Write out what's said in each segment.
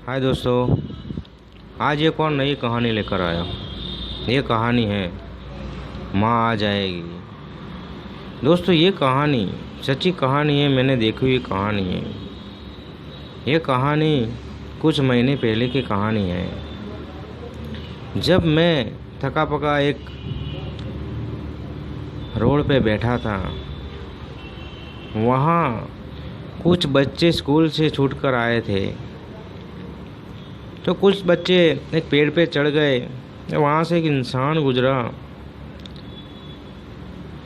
हाय दोस्तों, आज एक और नई कहानी लेकर आया हूँ। ये कहानी है माँ आ जाएगी। दोस्तों, ये कहानी सच्ची कहानी है, मैंने देखी हुई कहानी है। ये कहानी कुछ महीने पहले की कहानी है, जब मैं थका पका एक रोड पे बैठा था। वहाँ कुछ बच्चे स्कूल से छूट कर आए थे, तो कुछ बच्चे एक पेड़ पे चढ़ गए। वहाँ से एक इंसान गुजरा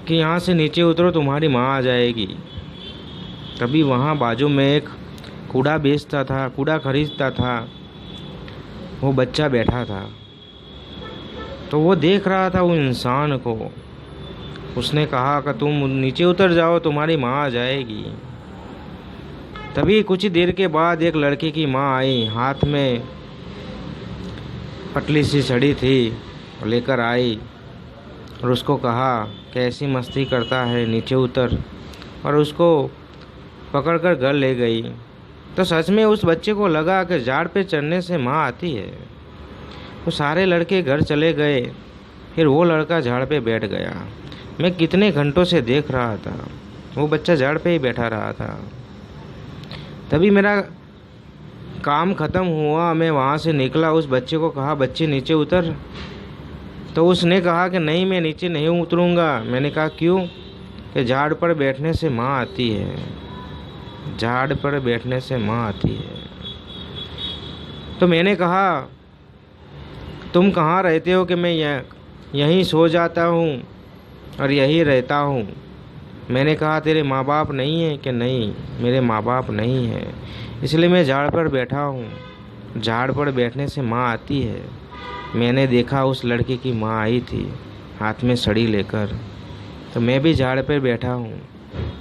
कि यहाँ से नीचे उतरो, तुम्हारी माँ आ जाएगी। तभी वहाँ बाजू में एक कूड़ा बेचता था, कूड़ा खरीदता था, वो बच्चा बैठा था। तो वो देख रहा था वो इंसान को। उसने कहा कि तुम नीचे उतर जाओ, तुम्हारी माँ आ जाएगी। तभी कुछ ही देर के बाद एक लड़के की माँ आई, हाथ में पतली सी छड़ी थी, लेकर आई और उसको कहा कैसी मस्ती करता है, नीचे उतर, और उसको पकड़कर घर ले गई। तो सच में उस बच्चे को लगा कि झाड़ पे चढ़ने से माँ आती है। वो सारे लड़के घर चले गए, फिर वो लड़का झाड़ पे बैठ गया। मैं कितने घंटों से देख रहा था, वो बच्चा झाड़ पे ही बैठा रहा था। तभी मेरा काम ख़त्म हुआ, मैं वहाँ से निकला, उस बच्चे को कहा बच्चे नीचे उतर। तो उसने कहा कि नहीं, मैं नीचे नहीं उतरूँगा। मैंने कहा क्यों? कि झाड़ पर बैठने से माँ आती है, झाड़ पर बैठने से माँ आती है। तो मैंने कहा तुम कहाँ रहते हो? कि मैं यहीं सो जाता हूँ और यहीं रहता हूँ। मैंने कहा तेरे माँ बाप नहीं है? कि नहीं, मेरे माँ बाप नहीं है, इसलिए मैं झाड़ पर बैठा हूँ। झाड़ पर बैठने से माँ आती है। मैंने देखा उस लड़के की माँ आई थी हाथ में छड़ी लेकर, तो मैं भी झाड़ पर बैठा हूँ,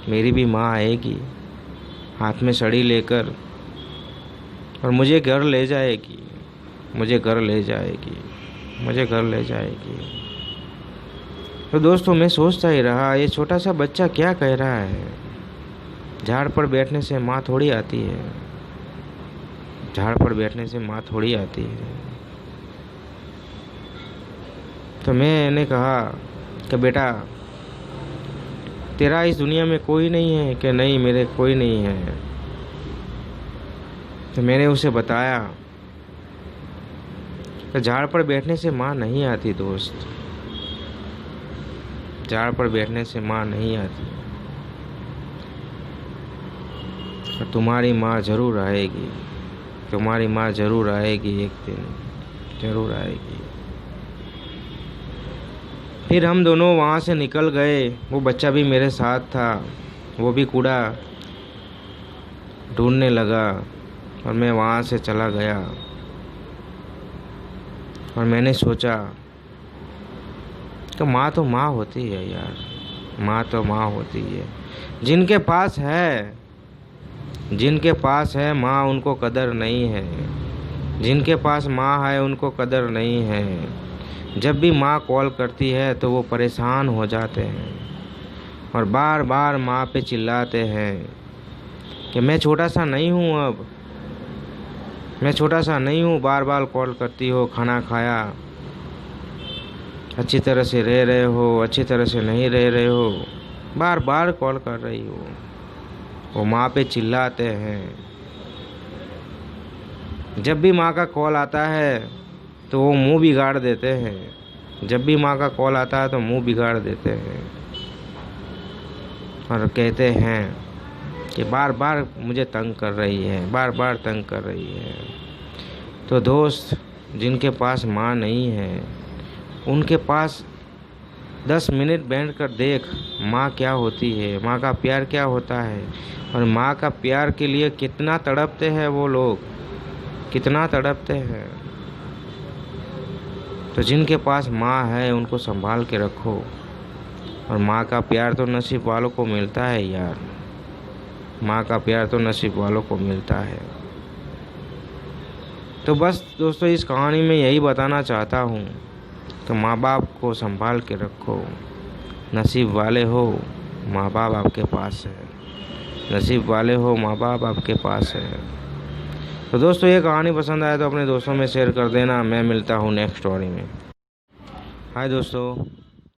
मेरी भी माँ आएगी हाथ में छड़ी लेकर और मुझे घर ले जाएगी, मुझे घर ले जाएगी, मुझे घर ले जाएगी। तो दोस्तों, मैं सोचता ही रहा ये छोटा सा बच्चा क्या कह रहा है। झाड़ पर बैठने से माँ थोड़ी आती है, झाड़ पर बैठने से माँ थोड़ी आती है। तो मैंने कहा कि बेटा तेरा इस दुनिया में कोई नहीं है? कि नहीं, मेरे कोई नहीं है। तो मैंने उसे बताया कि झाड़ पर बैठने से माँ नहीं आती दोस्त, झाड़ पर बैठने से माँ नहीं आती, और तुम्हारी माँ ज़रूर आएगी, तुम्हारी माँ ज़रूर आएगी, एक दिन ज़रूर आएगी। फिर हम दोनों वहाँ से निकल गए। वो बच्चा भी मेरे साथ था, वो भी कूड़ा ढूंढने लगा और मैं वहाँ से चला गया। और मैंने सोचा तो माँ तो माँ होती है यार, माँ तो माँ होती है। जिनके पास है, जिनके पास है माँ, उनको कदर नहीं है। जिनके पास माँ है उनको कदर नहीं है। जब भी माँ कॉल करती है तो वो परेशान हो जाते हैं और बार बार माँ पे चिल्लाते हैं कि मैं छोटा सा नहीं हूँ, अब मैं छोटा सा नहीं हूँ, बार बार कॉल करती हो, खाना खाया, अच्छी तरह से रह रहे हो, अच्छी तरह से नहीं रह रहे हो, बार बार कॉल कर रही हो। वो माँ पे चिल्लाते हैं। जब भी माँ का कॉल आता है तो वो मुंह बिगाड़ देते हैं। जब भी माँ का कॉल आता है तो मुंह बिगाड़ देते हैं और कहते हैं कि बार बार मुझे तंग कर रही है, बार बार तंग कर रही है। तो दोस्त, जिनके पास माँ नहीं है उनके पास 10 मिनट बैठ कर देख माँ क्या होती है, माँ का प्यार क्या होता है, और माँ का प्यार के लिए कितना तड़पते हैं वो लोग, कितना तड़पते हैं। तो जिनके पास माँ है उनको संभाल के रखो, और माँ का प्यार तो नसीब वालों को मिलता है यार, माँ का प्यार तो नसीब वालों को मिलता है। तो बस दोस्तों, इस कहानी में यही बताना चाहता हूँ तो माँ बाप को संभाल के रखो। नसीब वाले हो, माँ बाप आपके पास है, नसीब वाले हो, माँ बाप आपके पास है। तो दोस्तों ये कहानी पसंद आए तो अपने दोस्तों में शेयर कर देना। मैं मिलता हूँ नेक्स्ट स्टोरी में। हाय दोस्तों।